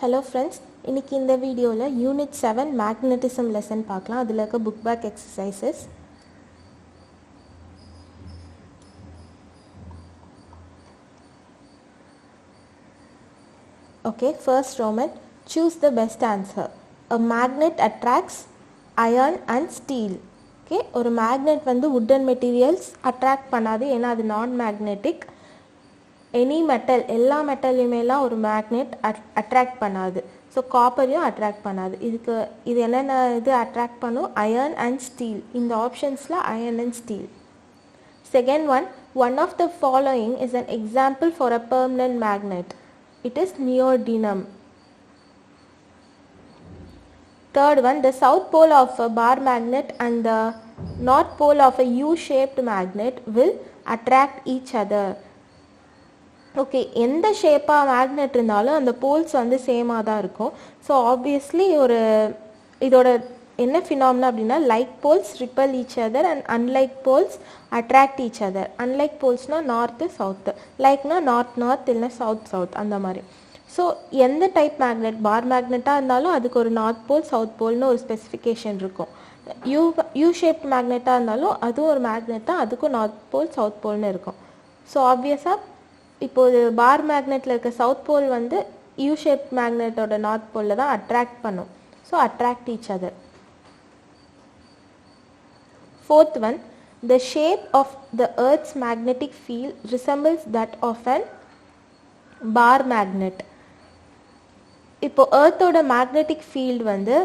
Hello friends, இன்னைக்கு இந்த வீடியோல யூனிட் 7 மேக்னெட்டிசம் லெசன் பார்க்கலாம். அதில் இருக்க book back exercises. Okay, first Roman, choose the best answer. A magnet attracts iron and steel. Okay, ஒரு magnet வந்து wooden materials attract பண்ணாது, ஏன்னா அது நான் மேக்னெட்டிக். எனி மெட்டல், எல்லா மெட்டல்லையுமேலாம் ஒரு மேக்னெட் அட்ராக்ட் பண்ணாது. ஸோ காப்பரையும் அட்ராக்ட் பண்ணாது. இது என்னென்ன இது அட்ராக்ட் பண்ணும்? Iron and steel. இந்த ஆப்ஷன்ஸில் iron and steel. Second one of the following is an example for a permanent magnet. It is neodymium. Third one, the south pole of a bar magnet and the north pole of a U-shaped magnet will attract each other. Okay, எந்த ஷேப்பாக magnet இருந்தாலும் அந்த poles வந்து சேமாக தான் இருக்கும். So obviously இதோட என்ன ஃபினாமினா அப்படின்னா, like poles repel each other and unlike poles attract each other. Unlike போல்ஸ்னால் நார்த்து சவுத்து, லைக்னா நார்த் இல்லைனா சவுத் அந்த மாதிரி. ஸோ எந்த டைப் மேக்னெட், பார் மேக்னெட்டாக இருந்தாலும் அதுக்கு ஒரு நார்த் போல் சவுத் போல்னு ஒரு ஸ்பெசிஃபிகேஷன் இருக்கும். யூ ஷேப்ட் மேக்னெட்டாக இருந்தாலும் அதுவும் ஒரு மேக்னெட் தான், அதுக்கும் நார்த் போல் சவுத் போல்னு இருக்கும். ஸோ ஆப்வியஸாக இப்போது பார் மேக்னெட்டில் இருக்க சவுத் போல் வந்து யூ ஷேப் மேக்னெட்டோட நார்த் போலில் தான் அட்ராக்ட் பண்ணும். So attract each other. Fourth one, the shape of the earth's magnetic field resembles that of an bar magnet. இப்போ எர்த்தோட மேக்னெட்டிக் ஃபீல்டு வந்து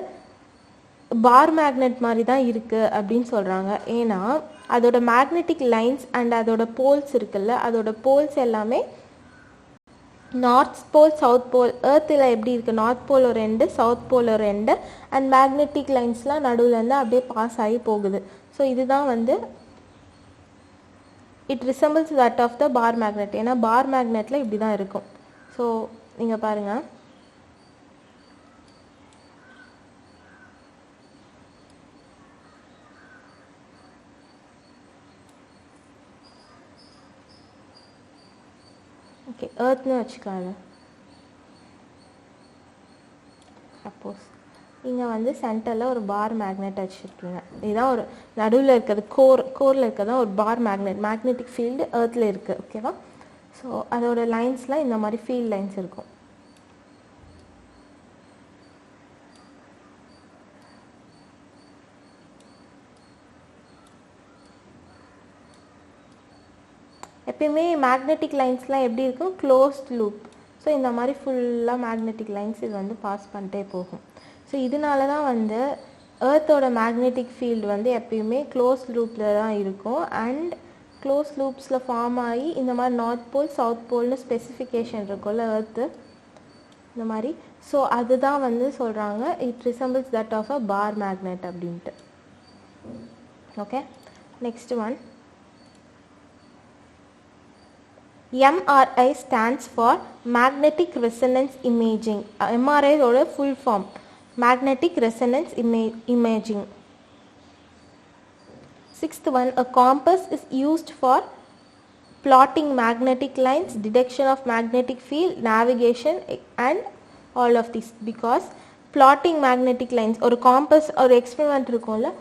பார் மேக்னெட் மாதிரி தான் இருக்குது அப்படின்னு சொல்கிறாங்க. ஏன்னா அதோட மேக்னெட்டிக் லைன்ஸ் அண்ட் அதோட போல்ஸ் இருக்குல்ல, அதோட போல்ஸ் எல்லாமே நார்த் போல் சவுத் போல். எர்த்தில் எப்படி இருக்குது, நார்த் போல் ஒரு எண்டு, சவுத் போல் ஒரு எண்டு, அண்ட் மேக்னெட்டிக் லைன்ஸ்லாம் நடுவிலேருந்து அப்படியே பாஸ் ஆகி போகுது. ஸோ இதுதான் வந்து it resembles that of the bar magnet. ஏன்னா பார் மேக்னெட்டில் இப்படி தான் இருக்கும். ஸோ நீங்கள் பாருங்கள், ஓகே எர்த்னு வச்சுக்காங்க. சப்போஸ் இங்கே வந்து சென்டரில் ஒரு பார் மேக்னெட் வச்சுருக்கீங்க. இதுதான் ஒரு நடுவில் இருக்கிறது, கோரில் இருக்கிறது தான் ஒரு பார் மேக்னெட். மேக்னெட்டிக் ஃபீல்டு எர்த்தில் இருக்குது. ஓகேவா? ஸோ அதோட லைன்ஸில் இந்த மாதிரி ஃபீல்ட் லைன்ஸ் இருக்கும். எப்பயுமே மேக்னெட்டிக் லைன்ஸ்லாம் எப்படி இருக்கும்? Closed loop. ஸோ இந்த மாதிரி ஃபுல்லாக மேக்னெட்டிக் லைன்ஸ் இது வந்து பாஸ் பண்ணிட்டே போகும். ஸோ இதனால தான் வந்து எர்த்தோட மேக்னெட்டிக் ஃபீல்டு வந்து எப்பயுமே க்ளோஸ் லூப்பில் தான் இருக்கும். அண்ட் க்ளோஸ் லூப்ஸில் ஃபார்ம் ஆகி இந்த மாதிரி நார்த் போல் சவுத் போல்னு ஸ்பெசிஃபிகேஷன் இருக்கும்ல எர்த்து, இந்த மாதிரி. ஸோ அதுதான் வந்து சொல்கிறாங்க it resembles that of a bar magnet அப்படின்ட்டு. Okay, next one. MRI stands for Magnetic Resonance Imaging. MRI ஓட full form Magnetic Resonance Imaging. Sixth one, a compass is used for plotting magnetic lines, detection of magnetic field, navigation and all of this. Because plotting magnetic lines, ஒரு compass ஒரு experiment இருக்கும்ல,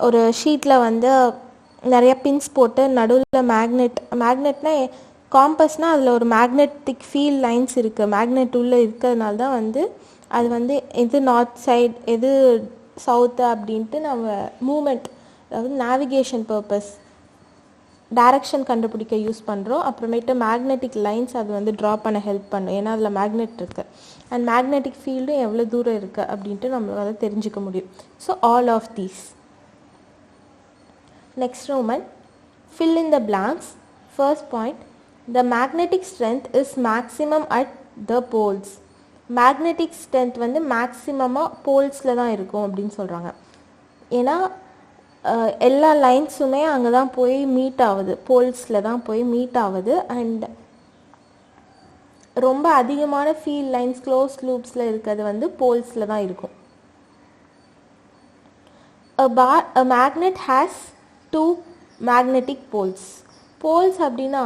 ஒரு ஷீட்டில் வந்து நிறைய pins போட்டு நடுவில் மேக்னெட்னா காம்பஸ்னால் அதில் ஒரு மேக்னெட்டிக் ஃபீல்ட் லைன்ஸ் இருக்குது. மேக்னெட் உள்ளே இருக்கிறதுனால தான் வந்து அது வந்து எது நார்த் சைடு எது சவுத்து அப்படின்ட்டு நம்ம மூமெண்ட், அதாவது நேவிகேஷன் பர்பஸ், டைரக்ஷன் கண்டுபிடிக்க யூஸ் பண்ணுறோம். அப்புறமேட்டு மேக்னெட்டிக் லைன்ஸ் அது வந்து ட்ரா பண்ண ஹெல்ப் பண்ணும், ஏன்னா அதில் மேக்னெட் இருக்குது. அண்ட் மேக்னெட்டிக் ஃபீல்டும் எவ்வளோ தூரம் இருக்குது அப்படின்ட்டு நம்மளால் தெரிஞ்சுக்க முடியும். So all of these. Next Roman, fill in the blanks. First point, the magnetic strength is maximum at the poles. Magnetic strength வந்து மேக்ஸிமமாக போல்ஸில் தான் இருக்கும் அப்படின்னு சொல்கிறாங்க. ஏன்னா எல்லா லைன்ஸுமே அங்கே தான் போய் மீட் ஆகுது, போல்ஸில் தான் போய் மீட் ஆகுது. அண்ட் ரொம்ப அதிகமான ஃபீல்ட் லைன்ஸ் க்ளோஸ் லூப்ஸில் இருக்கிறது வந்து போல்ஸில் தான் இருக்கும். A magnet has two magnetic poles. Poles அப்படின்னா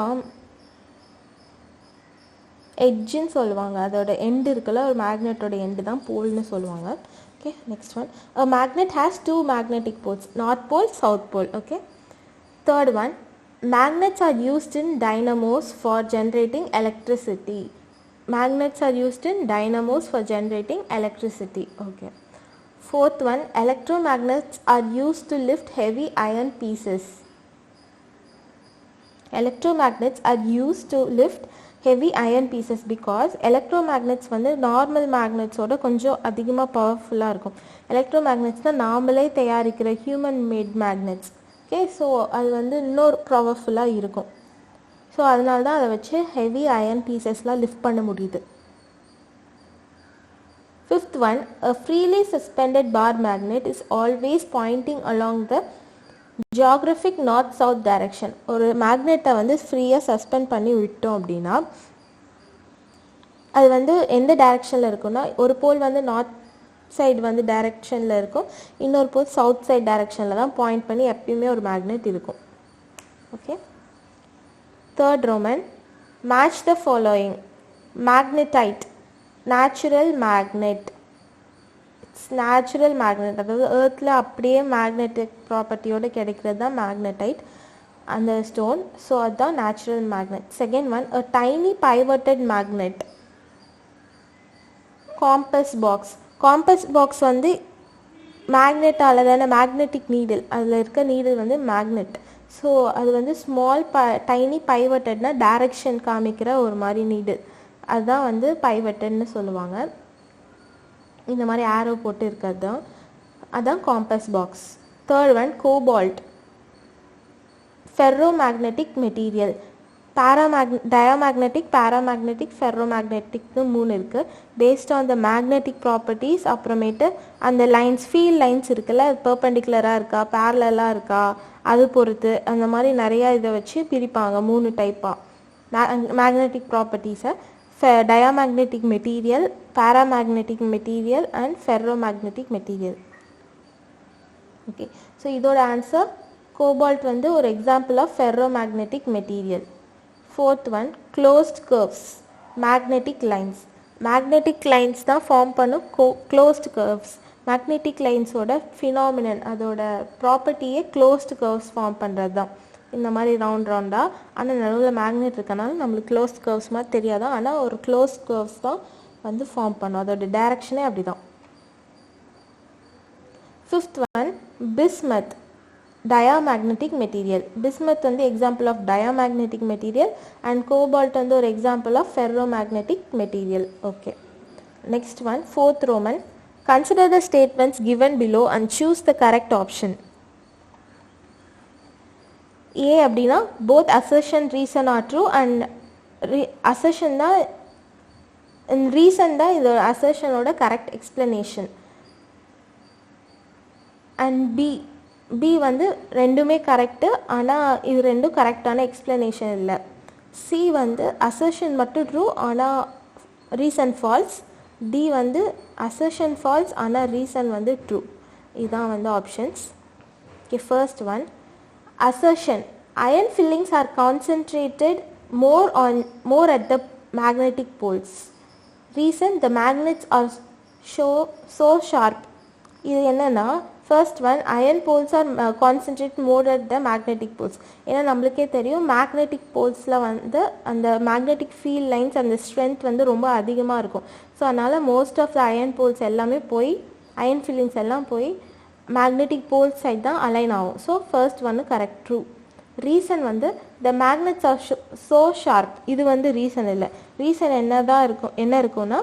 எட்ஜுன்னு சொல்லுவாங்க. அதோட எண்டு இருக்குல்ல, ஒரு மேக்னெட்டோட எண்டு தான் போல்னு சொல்லுவாங்க. Okay, next one. A magnet has two magnetic poles, north pole, south pole. Okay. Third one, magnets are used in dynamos for generating electricity. Magnets are used in dynamos for generating electricity. Okay. Fourth one, electromagnets are used to lift heavy iron pieces. Electromagnets are used to lift heavy iron pieces because electromagnets வந்து normal மேக்னெட்ஸோட கொஞ்சம் அதிகமாக பவர்ஃபுல்லாக இருக்கும். எலக்ட்ரோமேக்னெட்ஸ் தான் நாமளே தயாரிக்கிற human mat magnets. Okay, so அது வந்து இன்னொரு பவர்ஃபுல்லாக இருக்கும். ஸோ அதனால தான் அதை வச்சு ஹெவி அயர்ன் பீசஸ்லாம் லிஃப்ட் பண்ண முடியுது. Fifth one, a freely suspended bar magnet is always pointing along the geographic north south direction. ஒரு மேக்னெட்டை வந்து ஃப்ரீயாக சஸ்பெண்ட் பண்ணி விட்டோம் அப்படின்னா அது வந்து எந்த டைரெக்ஷனில் இருக்குன்னா, ஒரு போல் வந்து நார்த் சைடு வந்து டைரெக்ஷனில் இருக்கும், இன்னொரு போல் சவுத் சைடு டைரெக்ஷனில் தான் பாயிண்ட் பண்ணி எப்பயுமே ஒரு மேக்னெட் இருக்கும். Okay. Third roman, match the following. Magnetite, natural magnet. It's natural magnet, அதாவது ஏர்த்தில் அப்படியே மேக்னெட்டிக் ப்ராப்பர்ட்டியோடு கிடைக்கிறது தான் மேக்னெடைட் அந்த ஸ்டோன். ஸோ அதுதான் natural magnet. Second one, a tiny pivoted magnet. Compass box. Compass box வந்து மேக்னெட்டால் தானே, மேக்னெட்டிக் நீடில், அதில் இருக்க நீடில் வந்து மேக்னெட். ஸோ அது வந்து ஸ்மால் டைனி பைவட்டட்னா டைரக்ஷன் காமிக்கிற ஒரு மாதிரி நீடில், அதுதான் வந்து பைவட்டட்னு சொல்லுவாங்க. இந்த மாதிரி ஆரோ போட்டு இருக்கிறது தான், அதுதான் compass box. Third one, cobalt. Ferromagnetic material. Diamagnetic, paramagnetic, ஃபெர்ரோமேக்னெட்டிக்னு 3 இருக்குது. Based on the magnetic properties. அப்புறமேட்டு அந்த லைன்ஸ், ஃபீல்ட் லைன்ஸ் இருக்குல்ல, அது பெர்பெண்டிகுலராக இருக்கா, பேரலாக இருக்கா, அது பொறுத்து அந்த மாதிரி நிறையா இதை வச்சு பிரிப்பாங்க 3 டைப்பாக மேக்னெட்டிக் ப்ராப்பர்ட்டிஸை. Diamagnetic material, paramagnetic material and ferromagnetic material. Okay, so இதோட ஆன்சர் கோபால்ட் வந்து ஒரு example of ferromagnetic material. Fourth one, closed curves, magnetic lines. Magnetic lines தான் ஃபார்ம் பண்ணும் க்ளோஸ்ட் கர்வ்ஸ். மேக்னெட்டிக் லைன்ஸோட ஃபினாமினன், அதோட ப்ராப்பர்ட்டியே க்ளோஸ்ட் கர்வ்ஸ் ஃபார்ம் பண்ணுறது தான். இந்த மாதிரி ரவுண்டாக, ஆனால் நடுவில் மேக்னெட் இருக்கனால நம்மளுக்கு க்ளோஸ்ட் கர்வ்ஸ் மாதிரி தெரியாதா, ஆனால் ஒரு க்ளோஸ்ட் கர்வ்ஸ் தான் வந்து ஃபார்ம் பண்ணும், அதோட டைரக்ஷனே அப்படி தான். Fifth one, bismuth, diamagnetic material. Bismuth வந்து example of diamagnetic material and cobalt வந்து ஒரு example of ferromagnetic material. Okay. Next one, fourth Roman. Consider the statements given below and choose the correct option. A அப்படின்னா both assertion reason are true and assertion தான் reason தான் இதோட assertion ஓட correct explanation. And B வந்து ரெண்டுமே correct, ஆனால் இது ரெண்டும் கரெக்டான எக்ஸ்ப்ளனேஷன் இல்லை. C வந்து அசர்ஷன் மட்டும் ட்ரூ ஆனால் ரீசன் ஃபால்ஸ். D வந்து அசர்ஷன் ஃபால்ஸ் ஆனால் ரீசன் வந்து ட்ரூ. இதுதான் வந்து options. Okay, first one, assertion. Iron fillings are concentrated more at the magnetic poles. Reason, the magnets are so sharp. இது என்னன்னா, first one, iron poles are concentrate more at the magnetic poles. ஏன்னா நம்மளுக்கே தெரியும் magnetic போல்ஸில் வந்து அந்த magnetic field lines, அந்த strength வந்து ரொம்ப அதிகமாக இருக்கும். ஸோ அதனால் most of the iron poles எல்லாமே போய், அயன் ஃபீலிங்ஸ் எல்லாம் போய் மேக்னெட்டிக் போல் சைட் தான் அலைன் ஆகும். ஸோ ஃபர்ஸ்ட் ஒன்று கரெக்ட், ட்ரூ. ரீசன் வந்து the magnets are so sharp, இது வந்து ரீசன் இல்லை. ரீசன் என்ன இருக்கும்னா,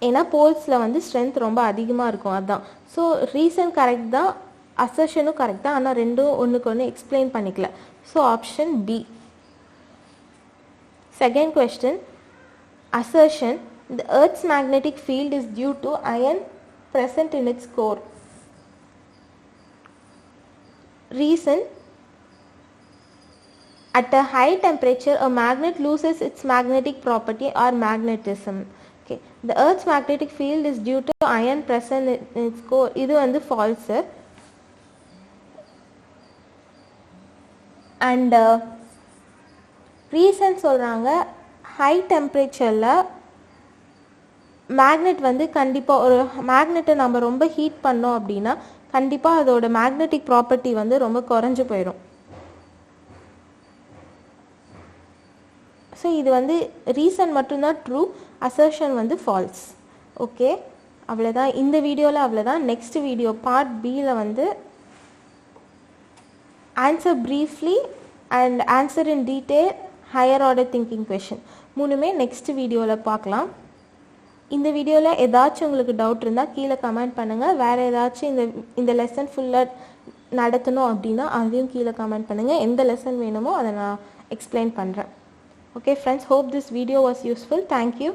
ஏன்னா போல்ஸில் வந்து ஸ்ட்ரென்த் ரொம்ப அதிகமாக இருக்கும், அதுதான். ஸோ ரீசன் கரெக்ட் தான், அசர்ஷனும் கரெக்ட் தான், ஆனால் ரெண்டும் ஒன்றுக்கு ஒன்று எக்ஸ்பிளைன் பண்ணிக்கல. So option B. Second question, assertion. The Earth's magnetic field is due to iron present in its core. Reason, at a high temperature a magnet loses its magnetic property or magnetism. Okay, the Earth's magnetic field is due to iron present in its core. இது வந்து false. And reason சொல்றாங்க, high டெம்பரேச்சரில் magnet வந்து கண்டிப்பாக ஒரு மேக்னெட்டை நம்ம ரொம்ப heat பண்ணோம் அப்படின்னா கண்டிப்பாக அதோட மேக்னெட்டிக் ப்ராப்பர்ட்டி வந்து ரொம்ப குறைஞ்சு போயிடும். ஸோ இது வந்து ரீசன் மட்டும்தான் ட்ரூ, அசர்ஷன் வந்து ஃபால்ஸ். ஓகே, அவ்வளோதான் இந்த வீடியோவில். அவ்வளோதான். நெக்ஸ்ட் வீடியோ பார்ட் பியில் வந்து answer briefly and answer in detail higher order thinking question மூணுமே நெக்ஸ்ட் வீடியோவில் பார்க்கலாம். இந்த வீடியோவில் ஏதாச்சும் உங்களுக்கு டவுட் இருந்தால் கீழே கமெண்ட் பண்ணுங்கள். வேறு ஏதாச்சும் இந்த லெசன் ஃபுல்லாக நடத்தணும் அப்படின்னா அதையும் கீழே கமெண்ட் பண்ணுங்கள். எந்த லெசன் வேணுமோ அதை நான் எக்ஸ்பிளைன் பண்ணுறேன். Okay friends, hope this video was useful. Thank you.